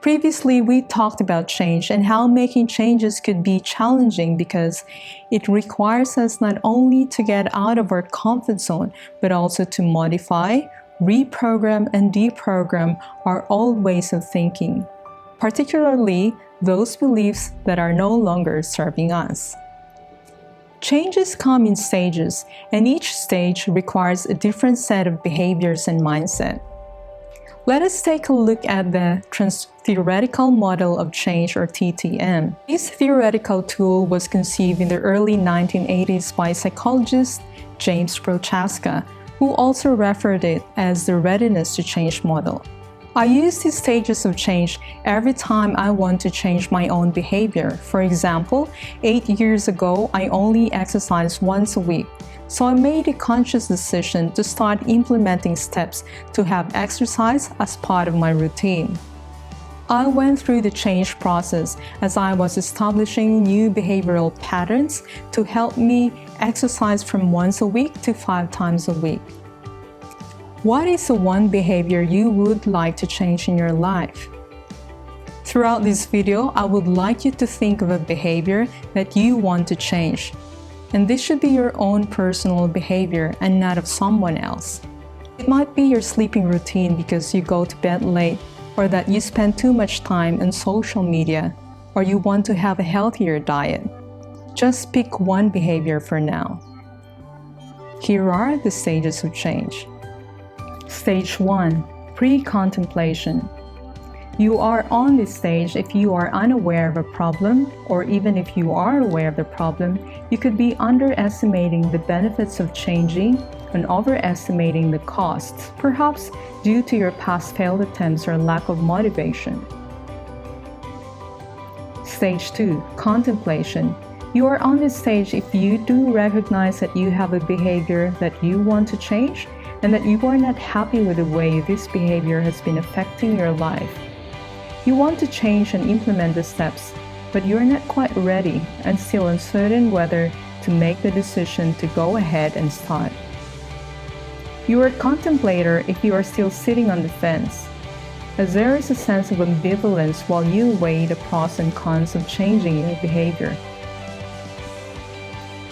Previously, we talked about change and how making changes could be challenging because it requires us not only to get out of our comfort zone, but also to modify, reprogram, and deprogram our old ways of thinking, particularly those beliefs that are no longer serving us. Changes come in stages, and each stage requires a different set of behaviors and mindset. Let us take a look at the Transtheoretical Model of Change, or TTM. This theoretical tool was conceived in the early 1980s by psychologist James Prochaska, who also referred it as the readiness to change model. I use these stages of change every time I want to change my own behavior. For example, 8 years ago, I only exercised once a week. So I made a conscious decision to start implementing steps to have exercise as part of my routine. I went through the change process as I was establishing new behavioral patterns to help me exercise from once a week to 5 times a week. What is the one behavior you would like to change in your life? Throughout this video, I would like you to think of a behavior that you want to change. And this should be your own personal behavior and not of someone else. It might be your sleeping routine because you go to bed late, or that you spend too much time on social media, or you want to have a healthier diet. Just pick one behavior for now. Here are the stages of change. Stage 1. Pre-contemplation. You are on this stage if you are unaware of a problem, or even if you are aware of the problem, you could be underestimating the benefits of changing and overestimating the costs, perhaps due to your past failed attempts or lack of motivation. Stage 2. Contemplation. You are on this stage if you do recognize that you have a behavior that you want to change and that you are not happy with the way this behavior has been affecting your life. You want to change and implement the steps, but you are not quite ready and still uncertain whether to make the decision to go ahead and start. You are a contemplator if you are still sitting on the fence, as there is a sense of ambivalence while you weigh the pros and cons of changing your behavior.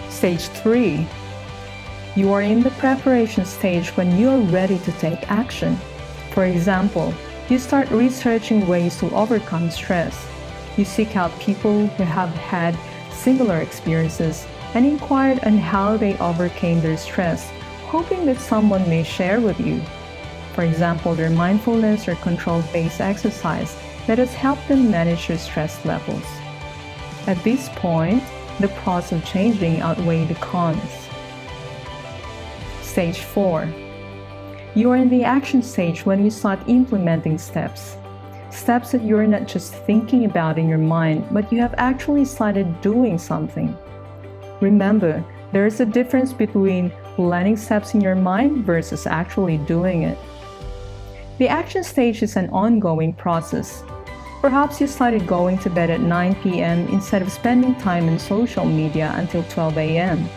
Stage 3. You are in the preparation stage when you are ready to take action. For example, you start researching ways to overcome stress. You seek out people who have had similar experiences and inquired on how they overcame their stress, hoping that someone may share with you, for example, their mindfulness or control-based exercise that has helped them manage their stress levels. At this point, the pros of changing outweigh the cons. Stage 4. You are in the action stage when you start implementing steps. Steps that you're not just thinking about in your mind, but you have actually started doing something. Remember, there is a difference between planning steps in your mind versus actually doing it. The action stage is an ongoing process. Perhaps you started going to bed at 9 p.m. instead of spending time on social media until 12 a.m.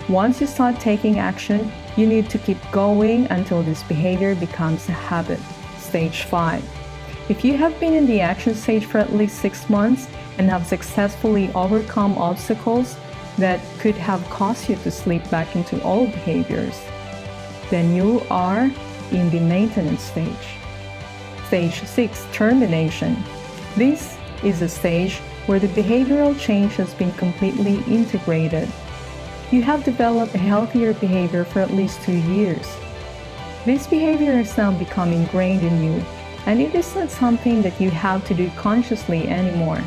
Once you start taking action, you need to keep going until this behavior becomes a habit. Stage 5. If you have been in the action stage for at least 6 months and have successfully overcome obstacles that could have caused you to slip back into old behaviors, then you are in the maintenance stage. Stage 6. Termination. This is a stage where the behavioral change has been completely integrated. You have developed a healthier behavior for at least 2 years. This behavior has now become ingrained in you, and it is not something that you have to do consciously anymore,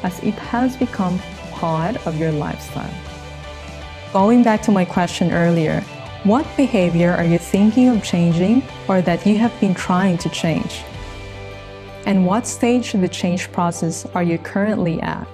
as it has become part of your lifestyle. Going back to my question earlier, what behavior are you thinking of changing or that you have been trying to change? And what stage of the change process are you currently at?